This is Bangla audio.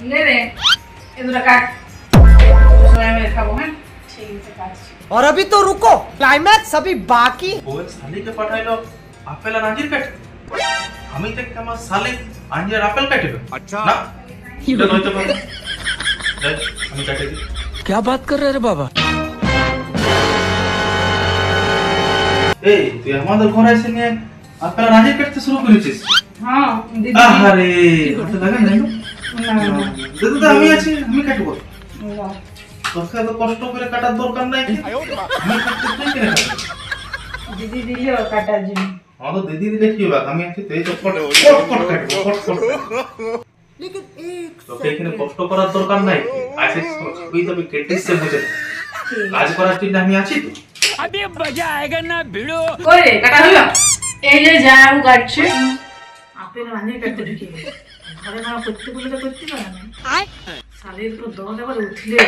ले रे ये दूरा काट तो समय में खाबो हैं ठीक से काट और अभी तो रुको क्लाइमैक्स अभी बाकी ওই শালিকে পাঠাইলো আপেল আর আঞ্জির কাটে আমি দেখতে আমার শালিক আঞ্জির আপেল কাটবে আচ্ছা না এটা নয়তো পারে যাই আমি কাটে দিই क्या बात कर रहे रे बाबा এই তুই আমাদের ঘরে এসে নিয়ে আপেল আর আঞ্জির কাটতে শুরু করেছিস हां दीदी আরে হাতে লাগা নাই না দিদি তো আমি আছি আমি কাটবো তোকে তো কষ্ট করে কাটার দরকার নাই আমি কাটতে তুই কেন কাটবি दीदी दिलो काटार जন্য আমাদের দিদি দিলে কি হবে আমি আছি তুই তো কট কট কাটবো কট लेकिन एक তোকে এখানে কষ্ট করার দরকার নাই আসিস তুই তো কেটিস সে বুঝে কাজ করার জন্য আমি আছি তো अभी मजा आएगा ना भिड़ो কই রে কাটা হলো এই যে যাও কাটছে আপেল রাঁধে কাটতে ঢুকে গেল ঘরে না করতে বলে তো করতে পারে না শালির তো দম এবার উঠলে